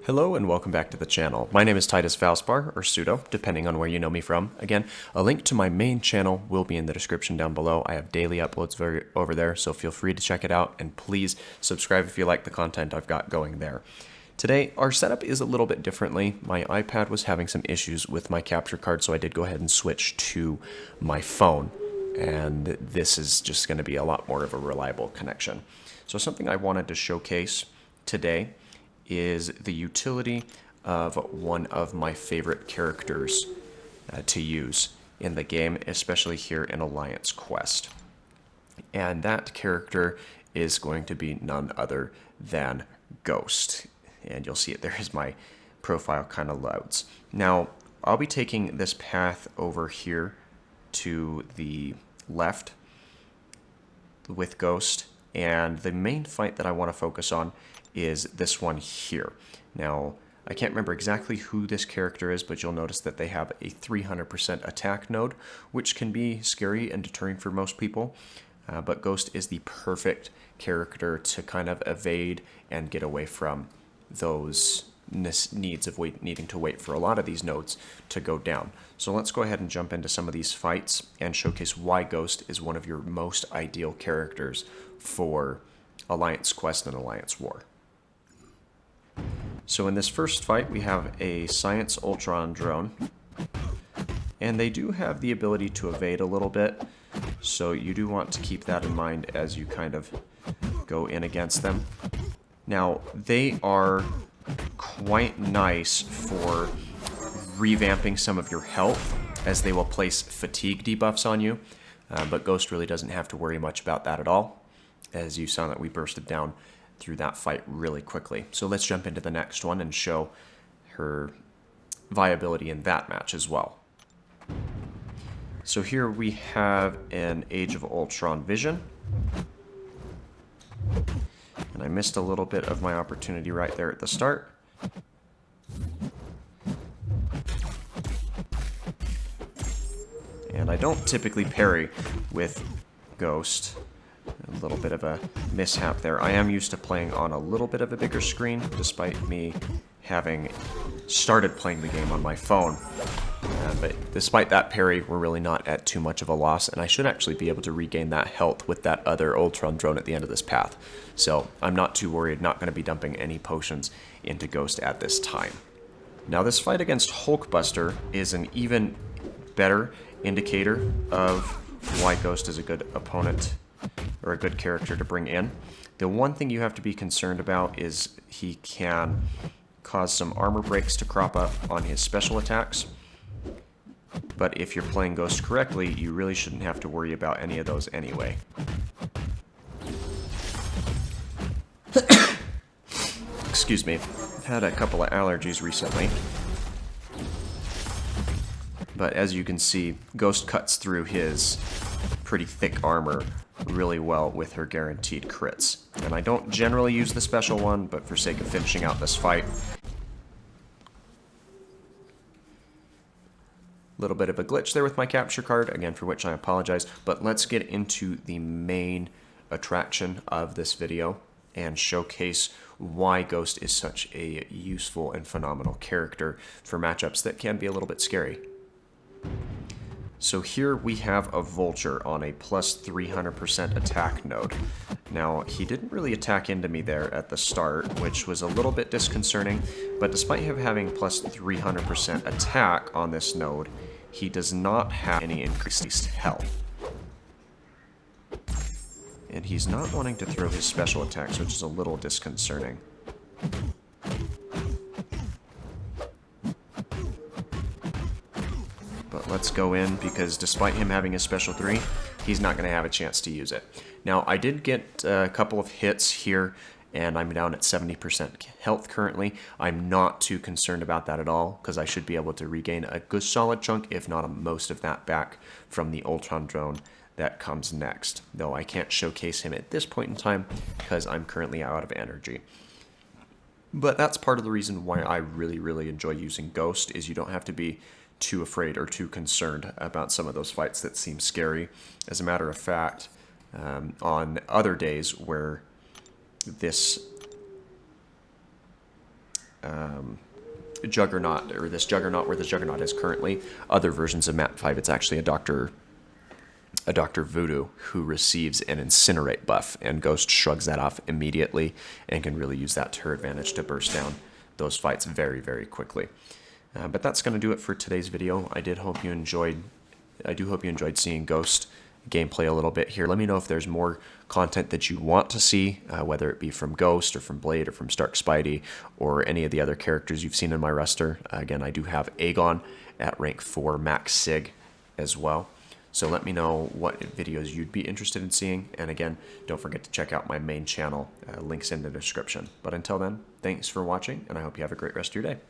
Hello and welcome back to the channel. My name is Titus Valspar, or Pseudo, depending on where you know me from. Again, a link to my main channel will be in the description down below. I have daily uploads over there, so feel free to check it out, and please subscribe if you like the content I've got going there. Today, our setup is a little bit differently. My iPad was having some issues with my capture card, so I did go ahead and switch to my phone, and this is just going to be a lot more of a reliable connection. So something I wanted to showcase today is the utility of one of my favorite characters to use in the game, especially here in Alliance Quest. And that character is going to be none other than Ghost. And you'll see it there as my profile kind of loads. Now, I'll be taking this path over here to the left with Ghost, and the main fight that I want to focus on is this one here. Now, I can't remember exactly who this character is, but you'll notice that they have a 300% attack node, which can be scary and deterring for most people. But Ghost is the perfect character to kind of evade and get away from those needs of needing to wait for a lot of these nodes to go down. So let's go ahead and jump into some of these fights and showcase why Ghost is one of your most ideal characters for Alliance Quest and Alliance War. So in this first fight, we have a Science Ultron Drone, and they do have the ability to evade a little bit, so you do want to keep that in mind as you kind of go in against them. Now, they are quite nice for revamping some of your health, as they will place fatigue debuffs on you, but Ghost really doesn't have to worry much about that at all, as you saw that we bursted down through that fight really quickly. So let's jump into the next one and show her viability in that match as well. So here we have an Age of Ultron Vision. And I missed a little bit of my opportunity right there at the start. And I don't typically parry with Ghost. A little bit of a mishap there. I am used to playing on a little bit of a bigger screen, despite me having started playing the game on my phone. But despite that parry, we're really not at too much of a loss, and I should actually be able to regain that health with that other Ultron Drone at the end of this path. So I'm not too worried, not going to be dumping any potions into Ghost at this time. Now this fight against Hulkbuster is an even better indicator of why Ghost is a good opponent or a good character to bring in. The one thing you have to be concerned about is he can cause some armor breaks to crop up on his special attacks. But if you're playing Ghost correctly, you really shouldn't have to worry about any of those anyway. Excuse me, I've had a couple of allergies recently. But as you can see, Ghost cuts through his pretty thick armor really well with her guaranteed crits. And I don't generally use the special one, but for sake of finishing out this fight, a little bit of a glitch there with my capture card, again for which I apologize, but let's get into the main attraction of this video and showcase why Ghost is such a useful and phenomenal character for matchups that can be a little bit scary. So here we have a Vulture on a plus 300% attack node. Now, he didn't really attack into me there at the start, which was a little bit disconcerting, but despite him having plus 300% attack on this node, he does not have any increased health. And he's not wanting to throw his special attacks, which is a little disconcerting. But let's go in, because despite him having his special 3, he's not going to have a chance to use it. Now, I did get a couple of hits here, and I'm down at 70% health currently. I'm not too concerned about that at all, because I should be able to regain a good solid chunk, if not most of that back from the Ultron Drone that comes next. Though I can't showcase him at this point in time, because I'm currently out of energy. But that's part of the reason why I really enjoy using Ghost, is you don't have to be too afraid or too concerned about some of those fights that seem scary. As a matter of fact, on other days where this Juggernaut, or this Juggernaut where the Juggernaut is currently. Other versions of map 5, it's actually a Dr. Voodoo who receives an Incinerate buff, and Ghost shrugs that off immediately and can really use that to her advantage to burst down those fights very, very quickly. But that's going to do it for today's video. I do hope you enjoyed seeing Ghost gameplay a little bit here. Let me know if there's more content that you want to see, whether it be from Ghost or from Blade or from Stark Spidey or any of the other characters you've seen in my roster. Again, I do have Aegon at rank 4 max sig as well. So let me know what videos you'd be interested in seeing. And again, don't forget to check out my main channel. Links in the description. But until then, thanks for watching, and I hope you have a great rest of your day.